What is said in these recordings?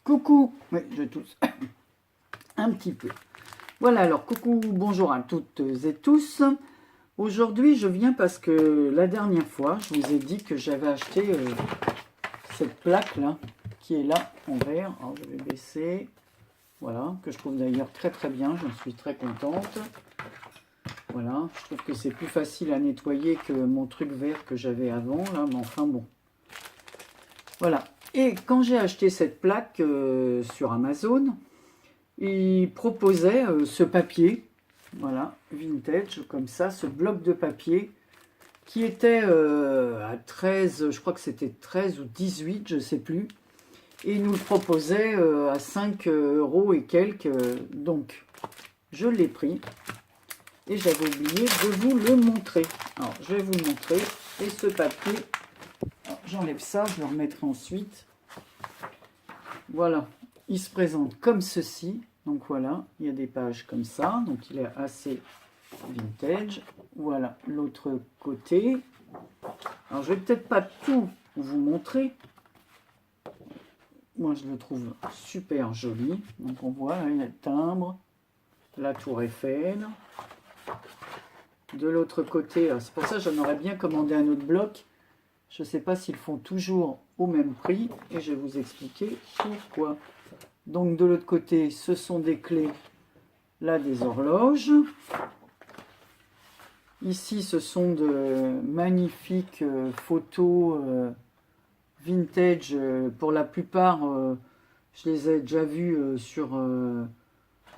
Coucou, oui, je tousse un petit peu. Voilà, alors coucou, bonjour à toutes et tous. Aujourd'hui, je viens parce que la dernière fois, je vous ai dit que j'avais acheté cette plaque-là, qui est là, en vert. Alors, je vais baisser. Voilà, que je trouve d'ailleurs très très bien, j'en suis très contente. Voilà, je trouve que c'est plus facile à nettoyer que mon truc vert que j'avais avant, là, mais enfin bon. Voilà, et quand j'ai acheté cette plaque sur Amazon, il proposait ce papier, voilà, vintage, comme ça, ce bloc de papier, qui était à 13, je crois que c'était 13 ou 18, je ne sais plus. Et il nous le proposait à 5 euros et quelques. Donc, je l'ai pris. Et j'avais oublié de vous le montrer. Alors, je vais vous le montrer. Et ce papier, j'enlève ça, je le remettrai ensuite. Voilà, il se présente comme ceci. Donc voilà, il y a des pages comme ça. Donc il est assez vintage. Voilà l'autre côté. Alors je vais peut-être pas tout vous montrer. Moi je le trouve super joli. Donc on voit, là, il y a le timbre, la tour Eiffel. De l'autre côté, c'est pour ça que j'en aurais bien commandé un autre bloc. Je ne sais pas s'ils font toujours au même prix. Et je vais vous expliquer pourquoi. Donc de l'autre côté, ce sont des clés, là des horloges. Ici, ce sont de magnifiques photos vintage. Pour la plupart, je les ai déjà vues sur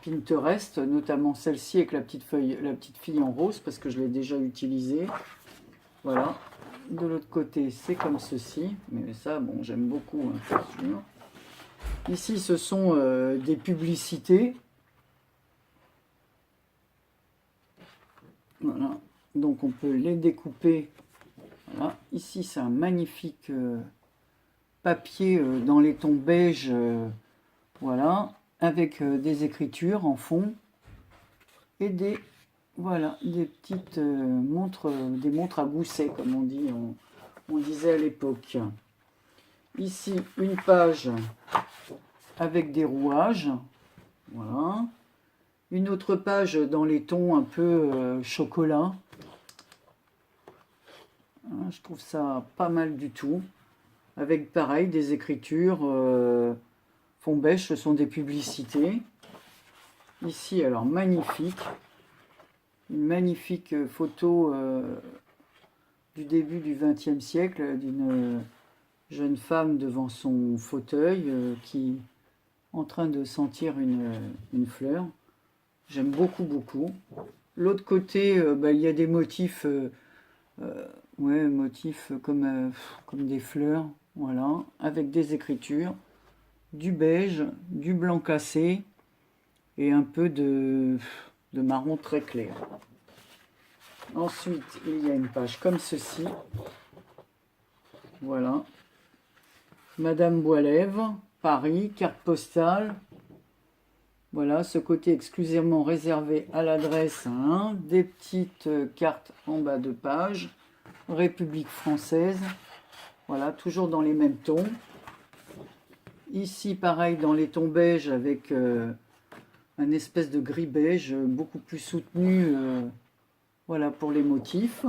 Pinterest, notamment celle-ci avec la petite fille en rose, parce que je l'ai déjà utilisée. Voilà. De l'autre côté, c'est comme ceci. Mais ça, bon, j'aime beaucoup, hein, c'est sûr. Ici, ce sont des publicités. Voilà. Donc, on peut les découper. Voilà. Ici, c'est un magnifique papier dans les tons beige. Voilà. Avec des écritures en fond. Et des, voilà, des petites montres, des montres à gousset, comme on dit, on disait à l'époque. Ici, une page avec des rouages. Voilà. Une autre page dans les tons un peu chocolat. Je trouve ça pas mal du tout. Avec pareil des écritures fond beige, ce sont des publicités. Ici, alors magnifique. Une magnifique photo du début du XXe siècle d'une jeune femme devant son fauteuil qui en train de sentir une fleur. J'aime beaucoup, beaucoup. L'autre côté, il y a des motifs, motifs comme des fleurs, voilà, avec des écritures, du beige, du blanc cassé et un peu de marron très clair. Ensuite, il y a une page comme ceci. Voilà. Madame Boilève, Paris, carte postale. Voilà, ce côté exclusivement réservé à l'adresse, hein, des petites cartes en bas de page, République française, voilà, toujours dans les mêmes tons. Ici, pareil, dans les tons beige avec un espèce de gris beige, beaucoup plus soutenu, voilà, pour les motifs.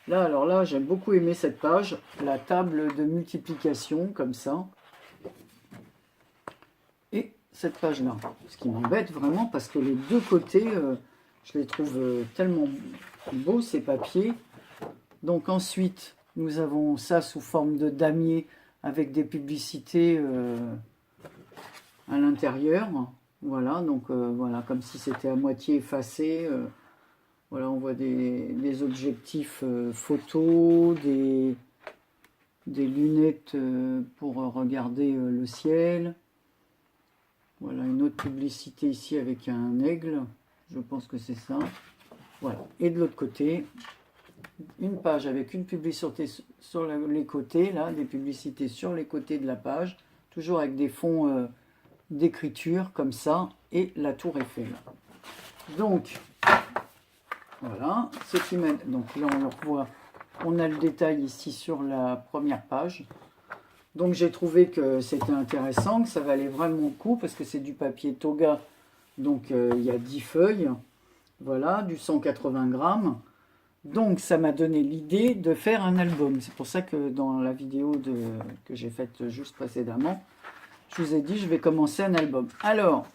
Là, alors là, j'aime beaucoup aimé cette page, la table de multiplication, comme ça. Et cette page-là, ce qui m'embête vraiment parce que les deux côtés, je les trouve tellement beaux ces papiers. Donc ensuite, nous avons ça sous forme de damier avec des publicités à l'intérieur. Voilà, donc voilà, comme si c'était à moitié effacé. Voilà, on voit des objectifs photos, des lunettes pour regarder le ciel. Voilà, une autre publicité ici avec un aigle. Je pense que c'est ça. Voilà. Et de l'autre côté, une page avec une publicité sur les côtés, là, des publicités sur les côtés de la page, toujours avec des fonds d'écriture comme ça, et la tour Eiffel. Donc, voilà. Ce qui donc là, on le revoit. On a le détail ici sur la première page. Donc j'ai trouvé que c'était intéressant, que ça valait vraiment le coup, parce que c'est du papier Toga, donc il y a 10 feuilles, voilà, du 180 grammes. Donc ça m'a donné l'idée de faire un album. C'est pour ça que dans la vidéo que j'ai faite juste précédemment, je vous ai dit je vais commencer un album. Alors,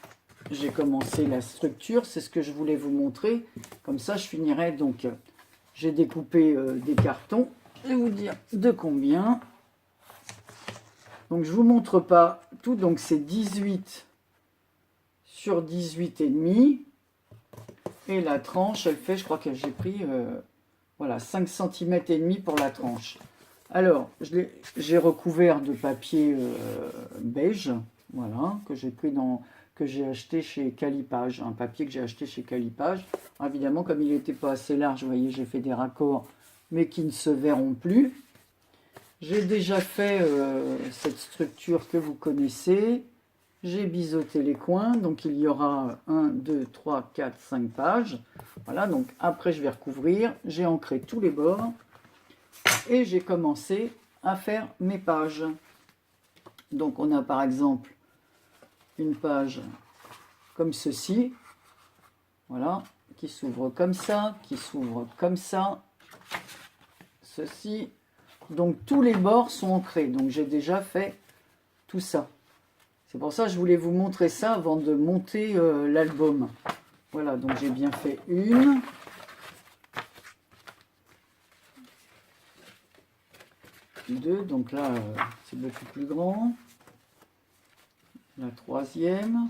j'ai commencé la structure, c'est ce que je voulais vous montrer. Comme ça, je finirai. Donc, j'ai découpé des cartons. Je vais vous dire de combien. Donc, je ne vous montre pas tout. Donc, c'est 18 sur 18 et demi. Et la tranche, elle fait, je crois que j'ai pris voilà, 5 cm et demi pour la tranche. Alors, j'ai recouvert de papier beige, voilà, que j'ai acheté chez Calipage, un papier que j'ai acheté chez Calipage. Alors, évidemment, comme il n'était pas assez large, vous voyez, j'ai fait des raccords, mais qui ne se verront plus. J'ai déjà fait cette structure que vous connaissez. J'ai biseauté les coins, donc il y aura 1, 2, 3, 4, 5 pages. Voilà, donc après je vais recouvrir. J'ai ancré tous les bords. Et j'ai commencé à faire mes pages. Donc on a par exemple une page comme ceci, voilà, qui s'ouvre comme ça, qui s'ouvre comme ça, ceci. Donc tous les bords sont ancrés, donc j'ai déjà fait tout ça. C'est pour ça que je voulais vous montrer ça avant de monter l'album. Voilà, donc j'ai bien fait une. Deux, donc là c'est beaucoup plus grand. La troisième,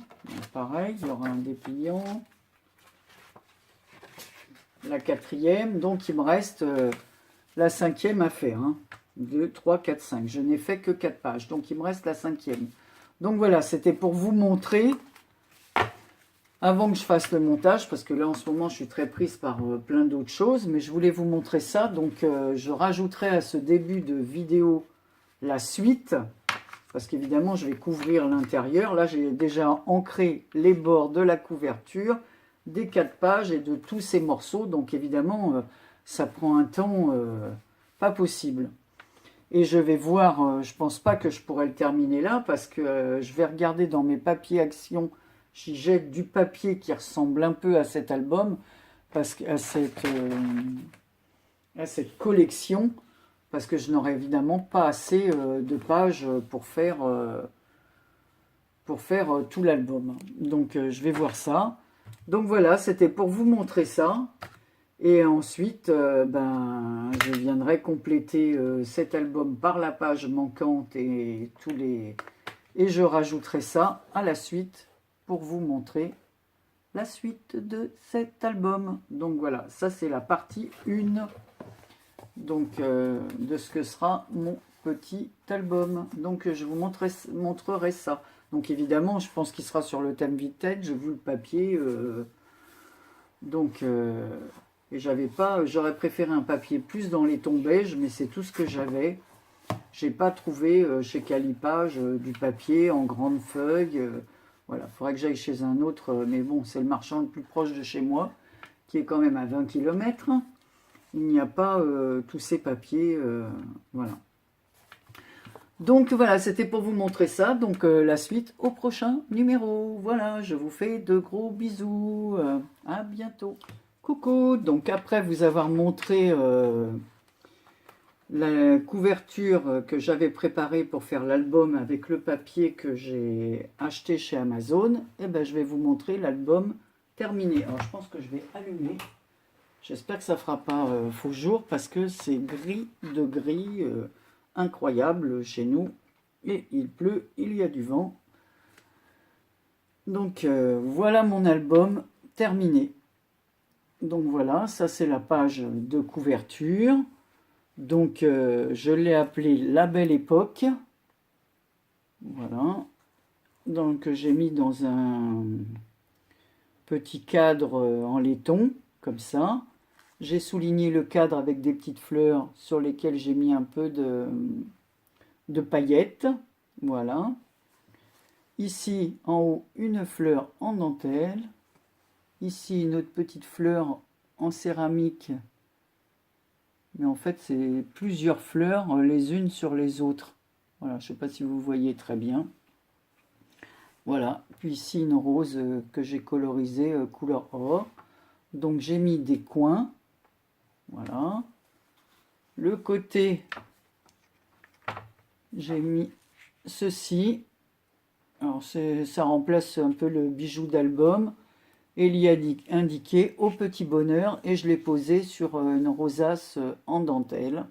pareil, il y aura un dépliant. La quatrième, donc il me reste la cinquième à faire. 2, 3, 4, 5. Je n'ai fait que 4 pages, donc il me reste la cinquième. Donc voilà, c'était pour vous montrer, avant que je fasse le montage, parce que là en ce moment je suis très prise par plein d'autres choses, mais je voulais vous montrer ça. Donc je rajouterai à ce début de vidéo la suite, parce qu'évidemment je vais couvrir l'intérieur. Là j'ai déjà ancré les bords de la couverture, des 4 pages et de tous ces morceaux, donc évidemment ça prend un temps pas possible. Et je vais voir, je pense pas que je pourrais le terminer là, parce que je vais regarder dans mes papiers actions, j'y jette du papier qui ressemble un peu à cet album, parce qu'à cette collection, parce que je n'aurai évidemment pas assez de pages pour faire tout l'album. Donc je vais voir ça. Donc voilà, c'était pour vous montrer ça. Et ensuite, je viendrai compléter cet album par la page manquante et je rajouterai ça à la suite pour vous montrer la suite de cet album. Donc voilà, ça c'est la partie 1 donc, de ce que sera mon petit album. Donc je vous montrerai ça. Donc évidemment, je pense qu'il sera sur le thème vintage, vu le papier. Et j'aurais préféré un papier plus dans les tons beige, mais c'est tout ce que j'avais. J'ai pas trouvé chez Calipage du papier en grande feuille. Voilà, il faudrait que j'aille chez un autre, mais bon, c'est le marchand le plus proche de chez moi, qui est quand même à 20 km. Il n'y a pas tous ces papiers, voilà. Donc voilà, c'était pour vous montrer ça. Donc la suite au prochain numéro. Voilà, je vous fais de gros bisous. À bientôt. Coucou. Donc après vous avoir montré la couverture que j'avais préparée pour faire l'album avec le papier que j'ai acheté chez Amazon, et ben je vais vous montrer l'album terminé. Alors je pense que je vais allumer. J'espère que ça ne fera pas faux jour, parce que c'est gris de gris. Incroyable chez nous, et il pleut, il y a du vent. Donc voilà mon album terminé. Donc voilà, ça c'est la page de couverture. Donc je l'ai appelé La Belle Époque. Voilà. Donc j'ai mis dans un petit cadre en laiton, comme ça. J'ai souligné le cadre avec des petites fleurs sur lesquelles j'ai mis un peu de paillettes. Voilà. Ici, en haut, une fleur en dentelle. Ici, une autre petite fleur en céramique. Mais en fait, c'est plusieurs fleurs les unes sur les autres. Voilà, je ne sais pas si vous voyez très bien. Voilà, puis ici une rose que j'ai colorisée couleur or. Donc j'ai mis des coins. Voilà. Le côté, j'ai mis ceci. Alors ça remplace un peu le bijou d'album. Et il y a indiqué au petit bonheur et je l'ai posé sur une rosace en dentelle.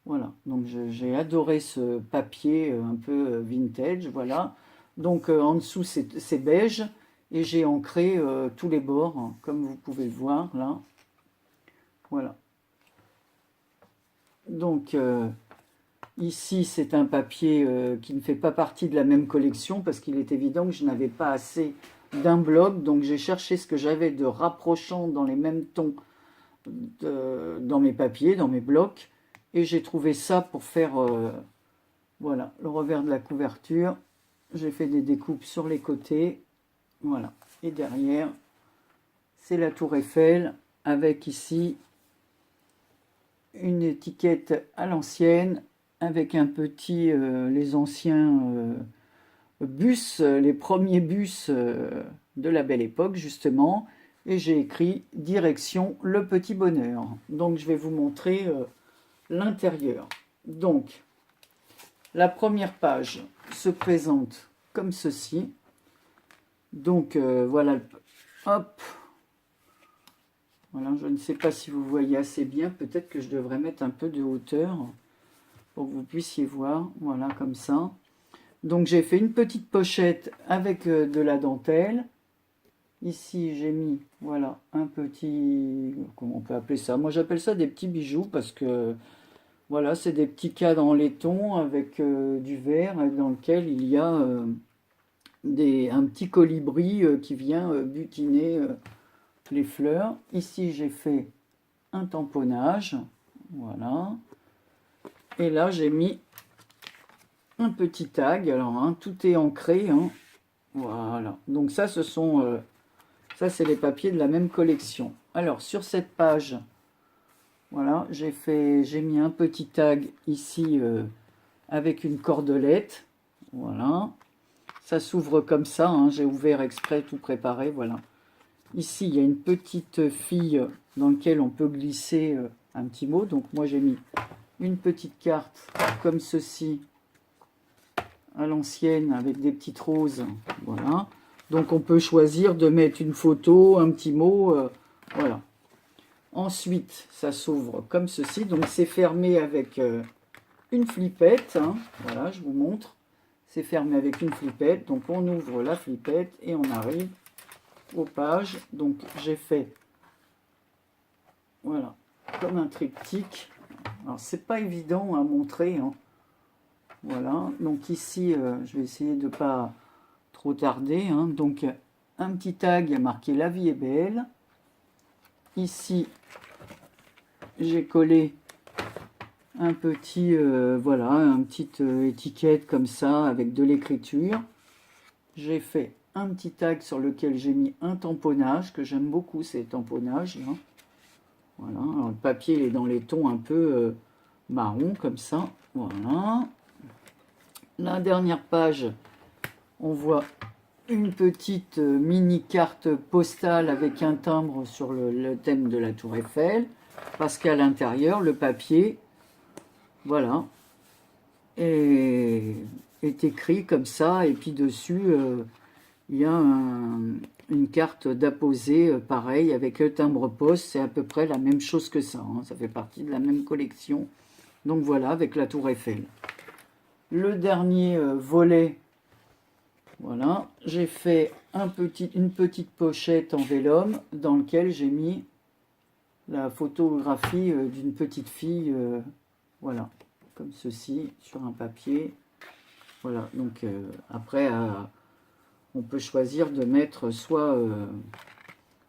Voilà, donc j'ai adoré ce papier un peu vintage, voilà. Donc en dessous c'est beige et j'ai ancré tous les bords, hein, comme vous pouvez le voir là. Voilà. Donc ici c'est un papier qui ne fait pas partie de la même collection parce qu'il est évident que je n'avais pas assez d'un bloc, donc j'ai cherché ce que j'avais de rapprochant dans les mêmes tons dans mes papiers, dans mes blocs. Et j'ai trouvé ça pour faire voilà, le revers de la couverture. J'ai fait des découpes sur les côtés. Voilà. Et derrière, c'est la tour Eiffel avec ici une étiquette à l'ancienne avec un petit, les anciens bus, les premiers bus de la belle époque justement. Et j'ai écrit direction le petit bonheur. Donc je vais vous montrer l'intérieur. Donc, la première page se présente comme ceci. Donc, voilà. Hop. Voilà, je ne sais pas si vous voyez assez bien. Peut-être que je devrais mettre un peu de hauteur pour que vous puissiez voir. Voilà, comme ça. Donc, j'ai fait une petite pochette avec de la dentelle. Ici, j'ai mis, voilà, un petit... Comment on peut appeler ça? Moi, j'appelle ça des petits bijoux parce que... Voilà, c'est des petits cadres en laiton avec du verre dans lequel il y a un petit colibri qui vient butiner les fleurs. Ici, j'ai fait un tamponnage. Voilà. Et là, j'ai mis un petit tag. Alors, hein, tout est ancré. Hein. Voilà. Donc ça, ça, c'est les papiers de la même collection. Alors, sur cette page... Voilà, j'ai mis un petit tag ici avec une cordelette. Voilà. Ça s'ouvre comme ça, hein, j'ai ouvert exprès, tout préparé, voilà. Ici, il y a une petite fille dans laquelle on peut glisser un petit mot. Donc moi, j'ai mis une petite carte comme ceci, à l'ancienne, avec des petites roses. Voilà. Donc on peut choisir de mettre une photo, un petit mot, voilà. Ensuite, ça s'ouvre comme ceci. Donc, c'est fermé avec une flippette. Hein. Voilà, je vous montre. C'est fermé avec une flippette. Donc, on ouvre la flippette et on arrive aux pages. Donc, j'ai fait, voilà, comme un triptyque. Alors, c'est pas évident à montrer. Hein. Voilà. Donc, ici, je vais essayer de ne pas trop tarder. Hein. Donc, un petit tag marqué « La vie est belle ». Ici, j'ai collé un petit, voilà, une petite étiquette comme ça avec de l'écriture. J'ai fait un petit tag sur lequel j'ai mis un tamponnage, que j'aime beaucoup ces tamponnages. Là. Voilà, alors, le papier il est dans les tons un peu marron comme ça. Voilà. La dernière page, on voit une petite mini carte postale avec un timbre sur le thème de la tour Eiffel, parce qu'à l'intérieur, le papier, voilà, est écrit comme ça, et puis dessus, il y a une carte d'apposé, pareil, avec le timbre poste, c'est à peu près la même chose que ça, hein, ça fait partie de la même collection. Donc voilà, avec la tour Eiffel. Le dernier volet, voilà, j'ai fait une petite pochette en vélum dans laquelle j'ai mis la photographie d'une petite fille, voilà, comme ceci, sur un papier. Voilà, donc après, on peut choisir de mettre soit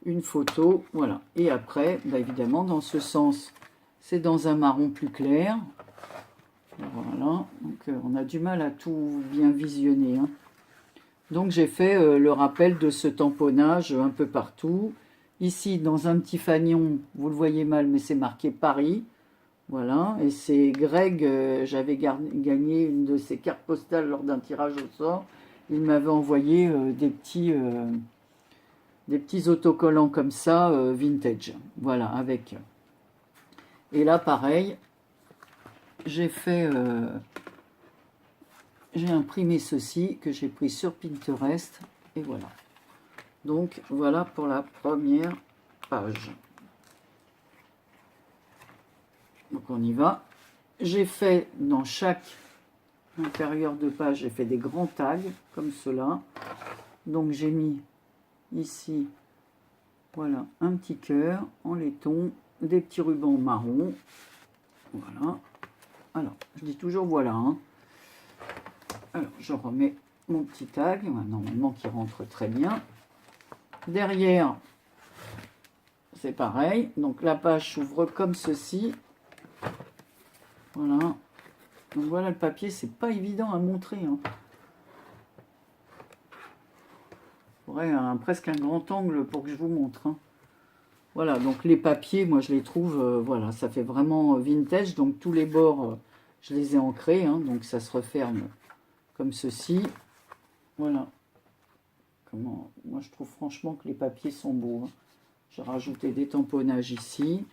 une photo, voilà. Et après, bah, évidemment, dans ce sens, c'est dans un marron plus clair. Voilà, donc on a du mal à tout bien visionner, hein. Donc j'ai fait le rappel de ce tamponnage un peu partout. Ici, dans un petit fanion, vous le voyez mal, mais c'est marqué Paris. Voilà, et c'est Greg, j'avais gagné une de ses cartes postales lors d'un tirage au sort. Il m'avait envoyé des petits autocollants comme ça, vintage. Voilà, avec. Et là, pareil, j'ai imprimé ceci que j'ai pris sur Pinterest. Et voilà. Donc, voilà pour la première page. Donc, on y va. J'ai fait dans chaque intérieur de page, j'ai fait des grands tags comme cela. Donc, j'ai mis ici, voilà, un petit cœur en laiton, des petits rubans marron. Voilà. Alors, je dis toujours voilà. Hein. Alors, je remets mon petit tag, normalement qui rentre très bien. Derrière, c'est pareil. Donc, la page s'ouvre comme ceci. Voilà. Donc, voilà le papier. C'est pas évident à montrer. Hein. Il faudrait presque un grand angle pour que je vous montre. Hein. Voilà, donc les papiers, moi je les trouve, voilà, ça fait vraiment vintage. Donc tous les bords, je les ai ancrés, hein, donc ça se referme comme ceci. Voilà. Moi je trouve franchement que les papiers sont beaux. Hein. J'ai rajouté des tamponnages ici.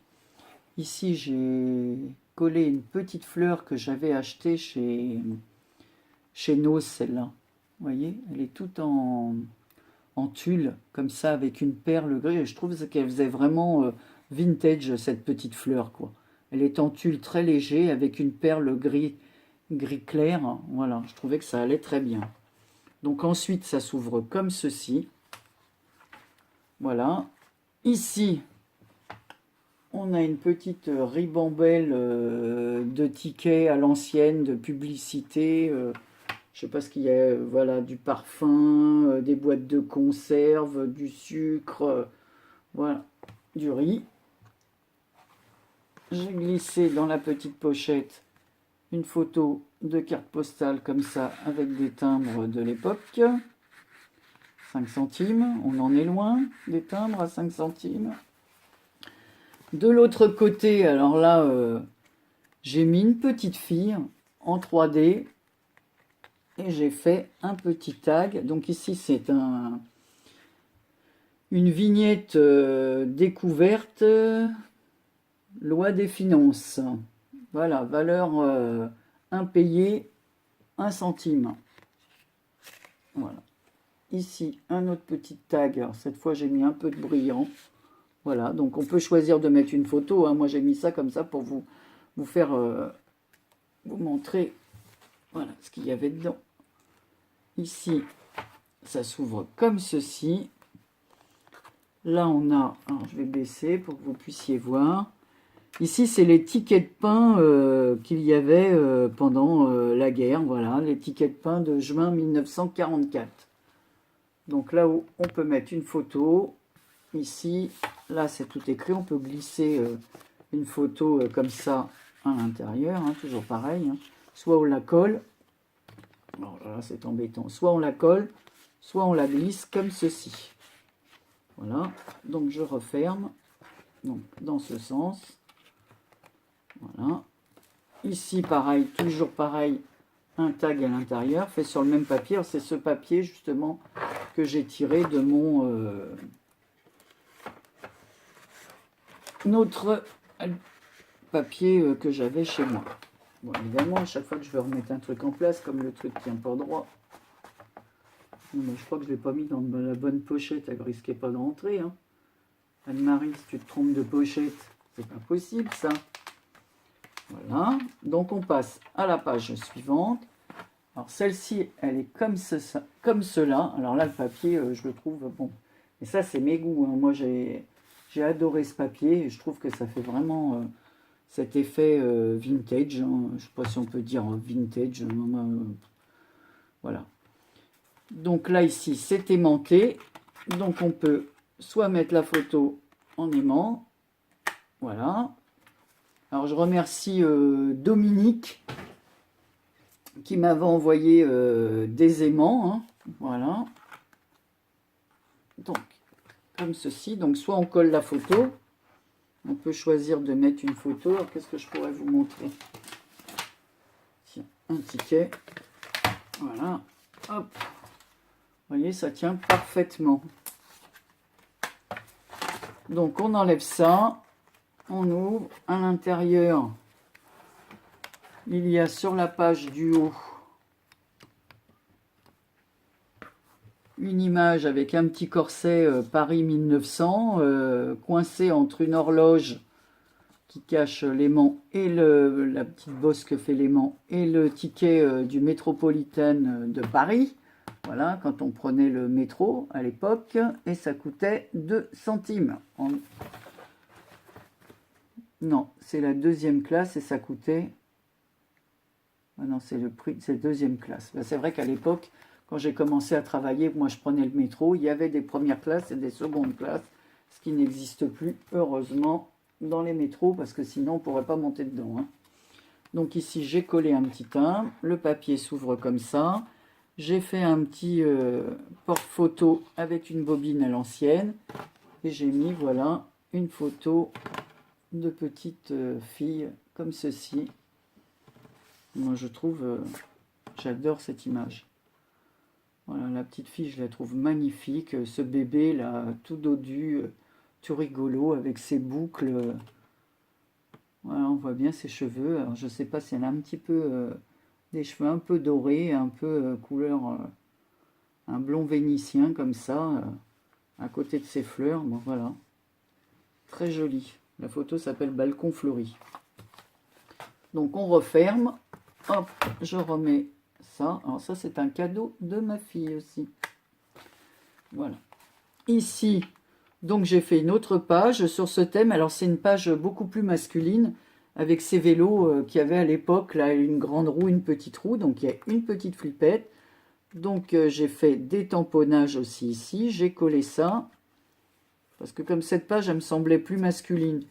Ici j'ai collé une petite fleur que j'avais achetée chez Nos, celle-là. Vous voyez, elle est toute en tulle, comme ça, avec une perle grise. Et je trouve qu'elle faisait vraiment vintage, cette petite fleur, quoi. Elle est en tulle très léger, avec une perle gris clair. Voilà, je trouvais que ça allait très bien. Donc ensuite, ça s'ouvre comme ceci. Voilà. Ici, on a une petite ribambelle de tickets à l'ancienne, de publicité. Je sais pas ce qu'il y a, voilà, du parfum, des boîtes de conserve, du sucre, voilà, du riz. J'ai glissé dans la petite pochette une photo de carte postale comme ça, avec des timbres de l'époque. 5 centimes, on en est loin, des timbres à 5 centimes. De l'autre côté, alors là, j'ai mis une petite fille en 3D. Et j'ai fait un petit tag. Donc ici, c'est une vignette découverte, loi des finances. Voilà, valeur impayée, 1 centime. Voilà. Ici, un autre petit tag. Alors, cette fois, j'ai mis un peu de brillant. Voilà, donc on peut choisir de mettre une photo. Hein. Moi, j'ai mis ça comme ça pour vous faire, vous montrer voilà, ce qu'il y avait dedans. Ici, ça s'ouvre comme ceci. Là, on a... Alors, je vais baisser pour que vous puissiez voir. Ici, c'est les tickets de pain qu'il y avait pendant la guerre. Voilà, les tickets de pain de juin 1944. Donc là où on peut mettre une photo. Ici, là, c'est tout écrit. On peut glisser une photo comme ça à l'intérieur. Hein, toujours pareil. Hein. Soit on la colle. Alors là, c'est embêtant. Soit on la colle, soit on la glisse comme ceci. Voilà. Donc, je referme. Donc, dans ce sens. Voilà. Ici, pareil, toujours pareil, un tag à l'intérieur, fait sur le même papier. C'est ce papier, justement, que j'ai tiré de mon... notre papier que j'avais chez moi. Bon, évidemment, à chaque fois que je vais remettre un truc en place, comme le truc tient pas droit, non, mais je crois que je ne l'ai pas mis dans la bonne pochette, elle ne risquait pas de rentrer. Hein. Anne-Marie, si tu te trompes de pochette, c'est pas possible ça. Voilà, donc on passe à la page suivante. Alors celle-ci, elle est comme cela. Alors là, le papier, je le trouve bon. Et ça, c'est mes goûts. Hein. Moi, j'ai adoré ce papier. Et je trouve que ça fait vraiment cet effet vintage. Hein. Je ne sais pas si on peut dire vintage. Voilà. Donc là, ici, c'est aimanté. Donc on peut soit mettre la photo en aimant. Voilà. Alors je remercie Dominique qui m'avait envoyé des aimants. Hein. Voilà. Donc, comme ceci. Donc soit on colle la photo. On peut choisir de mettre une photo. Alors, qu'est-ce que je pourrais vous montrer? Tiens, un ticket. Voilà. Hop. Vous voyez, ça tient parfaitement. Donc, on enlève ça. On ouvre. À l'intérieur, il y a sur la page du haut une image avec un petit corset Paris 1900, coincé entre une horloge qui cache l'aimant et la petite bosse que fait l'aimant et le ticket du Métropolitain de Paris. Voilà, quand on prenait le métro à l'époque, et ça coûtait 2 centimes. Non, c'est la deuxième classe et ça coûtait... Ah non, c'est le prix, c'est deuxième classe. Ben, c'est vrai qu'à l'époque, quand j'ai commencé à travailler, moi je prenais le métro, il y avait des premières classes et des secondes classes, ce qui n'existe plus, heureusement, dans les métros, parce que sinon on ne pourrait pas monter dedans. Hein. Donc ici, j'ai collé un petit timbre, le papier s'ouvre comme ça. J'ai fait un petit porte-photo avec une bobine à l'ancienne. Et j'ai mis, voilà, une photo de petite fille comme ceci. Moi, je trouve, j'adore cette image. Voilà, la petite fille, je la trouve magnifique. Ce bébé, là, tout dodu, tout rigolo, avec ses boucles. Voilà, on voit bien ses cheveux. Alors, je ne sais pas si elle a un petit peu... des cheveux un peu dorés, un peu couleur... un blond vénitien, comme ça, à côté de ses fleurs. Bon, voilà. Très joli. La photo s'appelle Balcon fleuri. Donc, on referme. Hop, je remets ça. Alors ça, c'est un cadeau de ma fille aussi. Voilà. Ici, donc j'ai fait une autre page sur ce thème. Alors c'est une page beaucoup plus masculine, avec ces vélos qu'il y avait à l'époque, là, une grande roue, une petite roue. Donc il y a une petite flippette. Donc j'ai fait des tamponnages aussi ici. J'ai collé ça. Parce que comme cette page, elle me semblait plus masculine.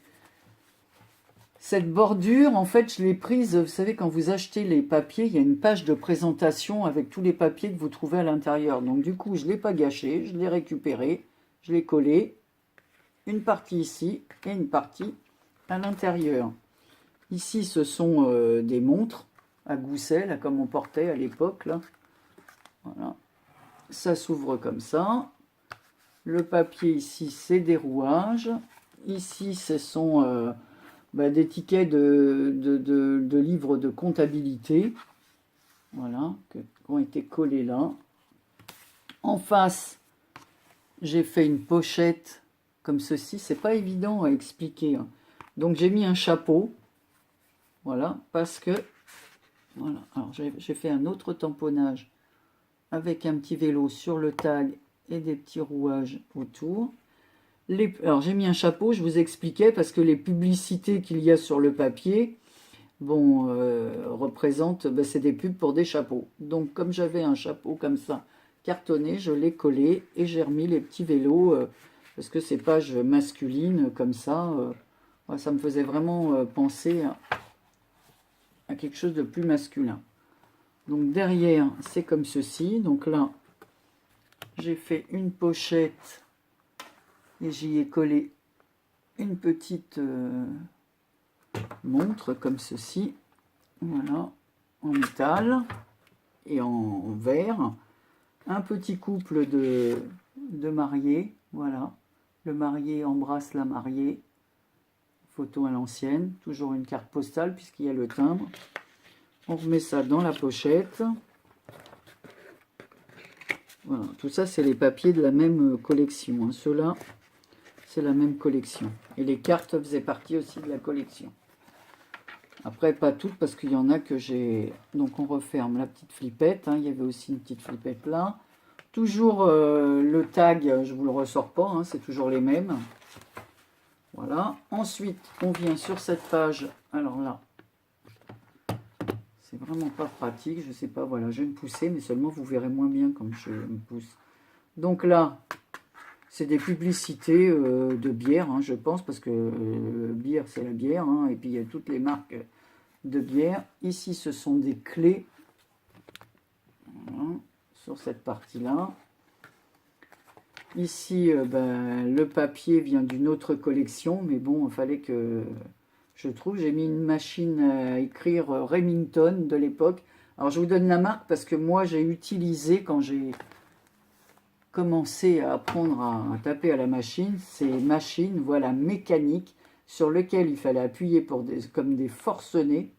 Cette bordure, en fait, je l'ai prise, vous savez, quand vous achetez les papiers, il y a une page de présentation avec tous les papiers que vous trouvez à l'intérieur. Donc, du coup, je ne l'ai pas gâché, je l'ai récupéré, je l'ai collé. Une partie ici et une partie à l'intérieur. Ici, ce sont des montres à gousset, là, comme on portait à l'époque. Voilà. Ça s'ouvre comme ça. Le papier ici, c'est des rouages. Ici, ce sont... des tickets de livres de comptabilité, voilà, qui ont été collés là. En face, j'ai fait une pochette comme ceci. C'est pas évident à expliquer. Hein. Donc j'ai mis un chapeau, voilà, parce que, voilà. Alors j'ai fait un autre tamponnage avec un petit vélo sur le tag et des petits rouages autour. Alors j'ai mis un chapeau, je vous expliquais, parce que les publicités qu'il y a sur le papier, bon, représentent, c'est des pubs pour des chapeaux. Donc comme j'avais un chapeau comme ça, cartonné, je l'ai collé et j'ai remis les petits vélos, parce que ces pages masculines comme ça, ça me faisait vraiment penser à quelque chose de plus masculin. Donc derrière, c'est comme ceci. Donc là, j'ai fait une pochette et j'y ai collé une petite montre comme ceci, voilà, en métal et en verre. Un petit couple de mariés, voilà, le marié embrasse la mariée, photo à l'ancienne, toujours une carte postale puisqu'il y a le timbre. On remet ça dans la pochette. Voilà, tout ça c'est les papiers de la même collection, hein. Ceux-là, c'est la même collection. Et les cartes faisaient partie aussi de la collection. Après, pas toutes, parce qu'il y en a que j'ai... Donc, on referme la petite flippette. Hein. Il y avait aussi une petite flippette là. Toujours le tag, je ne vous le ressors pas. Hein, c'est toujours les mêmes. Voilà. Ensuite, on vient sur cette page. Alors là, c'est vraiment pas pratique. Je ne sais pas, voilà, je vais me pousser, mais seulement vous verrez moins bien comme je me pousse. Donc là... C'est des publicités de bière, hein, je pense, parce que bière, c'est la bière. Hein, et puis, il y a toutes les marques de bière. Ici, ce sont des clés. Voilà, sur cette partie-là. Ici, le papier vient d'une autre collection, mais bon, il fallait que je trouve. J'ai mis une machine à écrire Remington de l'époque. Alors, je vous donne la marque parce que moi, j'ai utilisé, quand j'ai commencé à apprendre à taper à la machine, ces machines, voilà, mécaniques, sur lesquelles il fallait appuyer comme des forcenés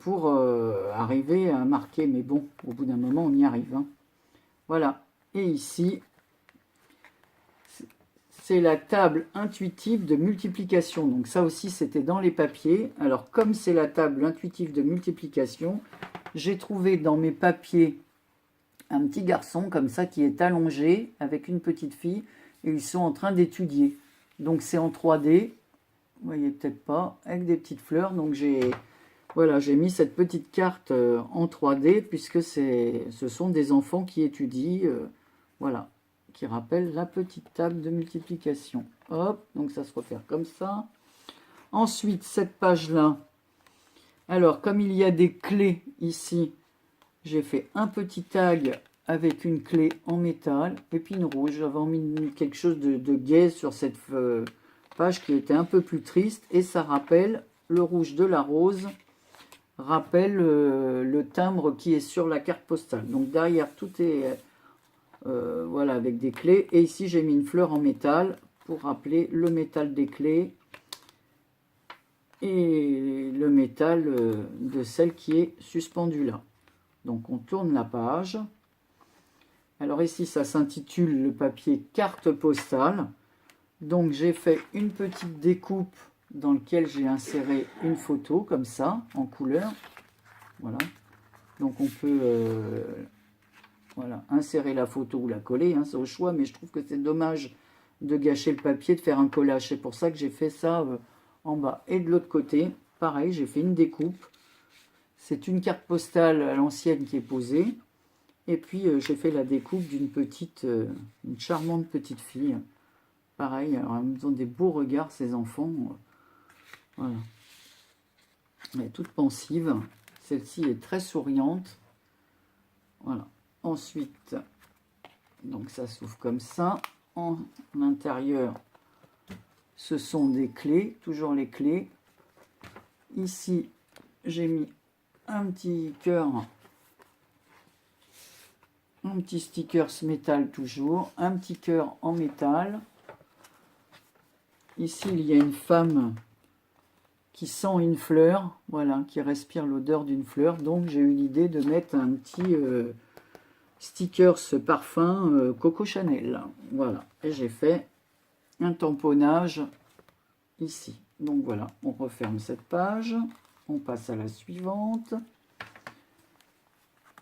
pour arriver à marquer. Mais bon, au bout d'un moment, on y arrive, hein. Voilà. Et ici, c'est la table intuitive de multiplication. Donc ça aussi, c'était dans les papiers. Alors, comme c'est la table intuitive de multiplication, j'ai trouvé dans mes papiers un petit garçon comme ça qui est allongé avec une petite fille et ils sont en train d'étudier. Donc c'est en 3D, vous voyez peut-être pas, avec des petites fleurs. Donc j'ai mis cette petite carte en 3D puisque ce sont des enfants qui étudient, voilà, qui rappellent la petite table de multiplication. Hop, donc ça se repère comme ça. Ensuite, cette page-là, alors comme il y a des clés ici, j'ai fait un petit tag avec une clé en métal et puis une rouge. J'avais mis quelque chose de gai sur cette page qui était un peu plus triste. Et ça rappelle, le rouge de la rose rappelle le timbre qui est sur la carte postale. Donc derrière, tout est voilà, avec des clés. Et ici, j'ai mis une fleur en métal pour rappeler le métal des clés et le métal de celle qui est suspendue là. Donc on tourne la page. Alors ici ça s'intitule le papier carte postale. Donc j'ai fait une petite découpe dans laquelle j'ai inséré une photo comme ça en couleur. Voilà. Donc on peut voilà, insérer la photo ou la coller, hein, c'est au choix, mais je trouve que c'est dommage de gâcher le papier, de faire un collage. C'est pour ça que j'ai fait ça en bas. Et de l'autre côté, pareil, j'ai fait une découpe. C'est une carte postale à l'ancienne qui est posée. Et puis, j'ai fait la découpe d'une une charmante petite fille. Pareil, alors, ils ont des beaux regards, ces enfants. Voilà. Elle est toute pensive. Celle-ci est très souriante. Voilà. Ensuite, donc ça s'ouvre comme ça. En intérieur, ce sont des clés, toujours les clés. Ici, j'ai mis un petit cœur, un petit stickers métal toujours, un petit cœur en métal. Ici, il y a une femme qui sent une fleur, voilà, qui respire l'odeur d'une fleur. Donc, j'ai eu l'idée de mettre un petit stickers parfum Coco Chanel. Voilà, et j'ai fait un tamponnage ici. Donc voilà, on referme cette page. On passe à la suivante.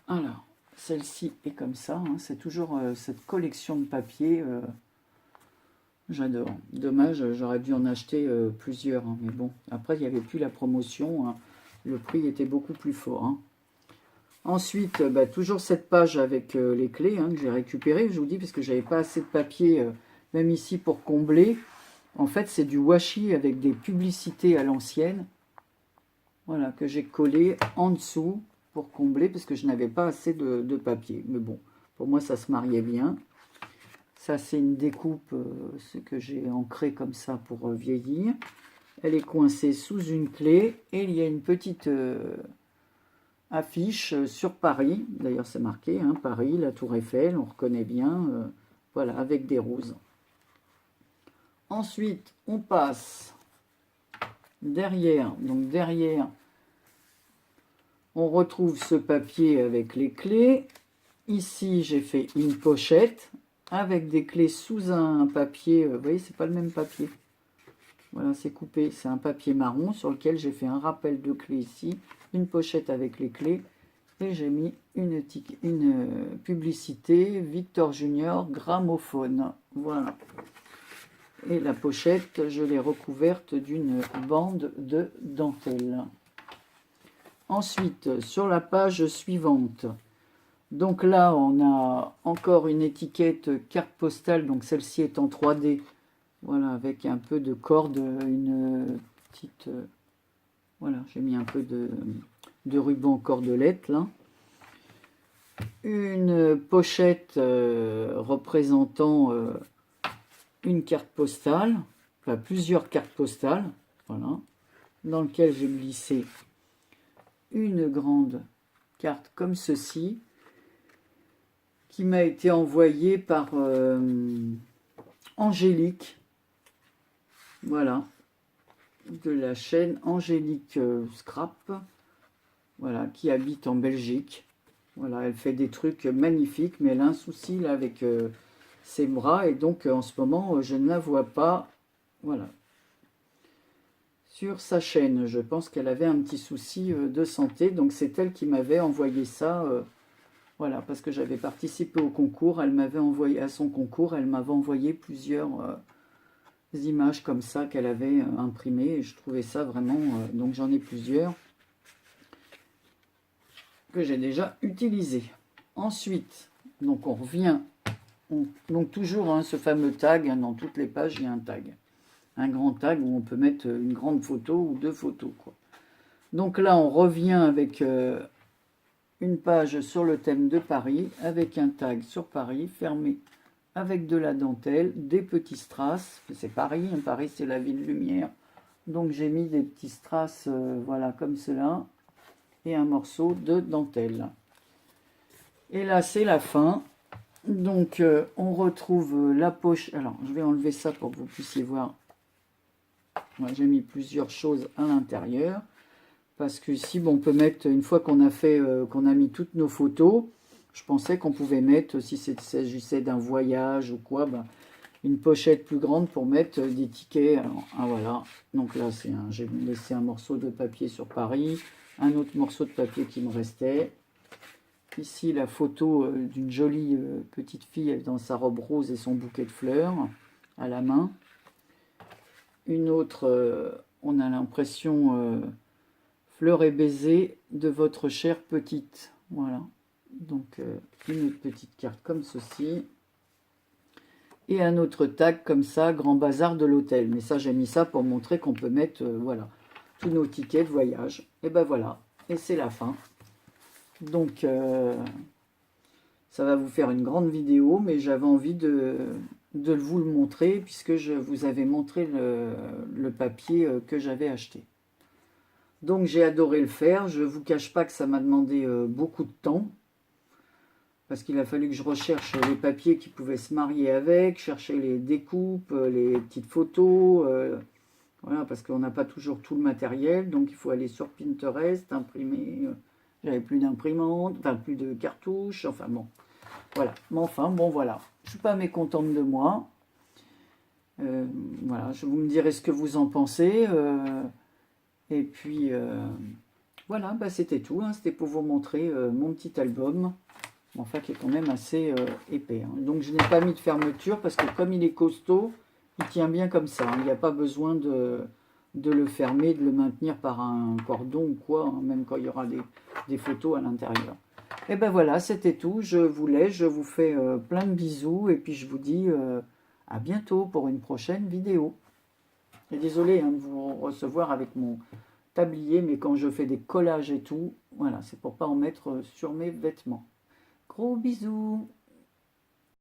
Alors, celle-ci est comme ça, hein, c'est toujours cette collection de papier, j'adore. Dommage, j'aurais dû en acheter plusieurs, hein, mais bon, après il n'y avait plus la promotion, hein, le prix était beaucoup plus fort, hein. Ensuite, toujours cette page avec les clés, hein, que j'ai récupérées, je vous dis, parce que j'avais pas assez de papier, même ici pour combler. En fait, c'est du washi avec des publicités à l'ancienne, voilà, que j'ai collé en dessous pour combler parce que je n'avais pas assez de papier. Mais bon, pour moi, ça se mariait bien. Ça, c'est une découpe, ce que j'ai ancré comme ça pour vieillir. Elle est coincée sous une clé et il y a une petite affiche sur Paris. D'ailleurs, c'est marqué, hein, Paris, la Tour Eiffel, on reconnaît bien. Voilà, avec des roses. Ensuite, on passe derrière. Donc derrière, on retrouve ce papier avec les clés. Ici, j'ai fait une pochette avec des clés sous un papier. Vous voyez, c'est pas le même papier. Voilà, c'est coupé. C'est un papier marron sur lequel j'ai fait un rappel de clés ici. Une pochette avec les clés. Et j'ai mis une publicité Victor Junior gramophone. Voilà. Et la pochette, je l'ai recouverte d'une bande de dentelle. Ensuite, sur la page suivante, donc là, on a encore une étiquette carte postale, donc celle-ci est en 3D, voilà, avec un peu de corde, une petite, voilà, j'ai mis un peu de ruban cordelette, là. une pochette représentant une carte postale, enfin plusieurs cartes postales, voilà, dans lequel j'ai glissé une grande carte comme ceci, qui m'a été envoyée par Angélique, voilà, de la chaîne Angélique Scrap, voilà, qui habite en Belgique. Voilà, elle fait des trucs magnifiques, mais elle a un souci là avec ses bras, et donc en ce moment, je ne la vois pas, voilà, sur sa chaîne. Je pense qu'elle avait un petit souci de santé, donc c'est elle qui m'avait envoyé ça, voilà, parce que j'avais participé au concours, elle m'avait envoyé, à son concours, elle m'avait envoyé plusieurs images comme ça qu'elle avait imprimées, et je trouvais ça vraiment, donc j'en ai plusieurs que j'ai déjà utilisées. Ensuite, donc on revient, donc toujours hein, ce fameux tag, hein, dans toutes les pages il y a un tag. Un grand tag où on peut mettre une grande photo ou deux photos, quoi. Donc là, on revient avec une page sur le thème de Paris, avec un tag sur Paris, fermé avec de la dentelle, des petits strass. C'est Paris, hein, Paris c'est la ville lumière. Donc j'ai mis des petits strass, voilà, comme cela, et un morceau de dentelle. Et là, c'est la fin. Donc on retrouve la poche. Alors, je vais enlever ça pour que vous puissiez voir. Moi, j'ai mis plusieurs choses à l'intérieur. Parce que ici, bon, on peut mettre, une fois qu'on a fait, qu'on a mis toutes nos photos, je pensais qu'on pouvait mettre, si il s'agissait d'un voyage ou quoi, ben, une pochette plus grande pour mettre des tickets. Alors, ah, voilà. Donc là, j'ai laissé un morceau de papier sur Paris, un autre morceau de papier qui me restait. Ici, la photo d'une jolie petite fille dans sa robe rose et son bouquet de fleurs à la main. Une autre, on a l'impression fleurs et baisers de votre chère petite. Voilà. Donc, une autre petite carte comme ceci. Et un autre tag comme ça, Grand Bazar de l'hôtel. Mais ça, j'ai mis ça pour montrer qu'on peut mettre, voilà, tous nos tickets de voyage. Et ben voilà. Et c'est la fin. Donc, ça va vous faire une grande vidéo, mais j'avais envie de vous le montrer, puisque je vous avais montré le papier que j'avais acheté. Donc j'ai adoré le faire. Je ne vous cache pas que ça m'a demandé beaucoup de temps, parce qu'il a fallu que je recherche les papiers qui pouvaient se marier avec, chercher les découpes, les petites photos, voilà, parce qu'on n'a pas toujours tout le matériel, donc il faut aller sur Pinterest, imprimer. J'avais plus d'imprimante, enfin plus de cartouches, enfin bon, voilà. Mais enfin, bon voilà, je ne suis pas mécontente de moi. Voilà, vous me direz ce que vous en pensez. Et puis, voilà, bah, c'était tout. Hein, c'était pour vous montrer mon petit album. Enfin, qui est quand même assez épais. Hein. Donc, je n'ai pas mis de fermeture parce que comme il est costaud, il tient bien comme ça. Hein. Il n'y a pas besoin de le fermer, de le maintenir par un cordon ou quoi, hein, même quand il y aura des photos à l'intérieur. Et ben voilà, c'était tout. Je vous laisse, je vous fais plein de bisous et puis je vous dis à bientôt pour une prochaine vidéo. Et désolé hein, de vous recevoir avec mon tablier, mais quand je fais des collages et tout, voilà, c'est pour pas en mettre sur mes vêtements. Gros bisous!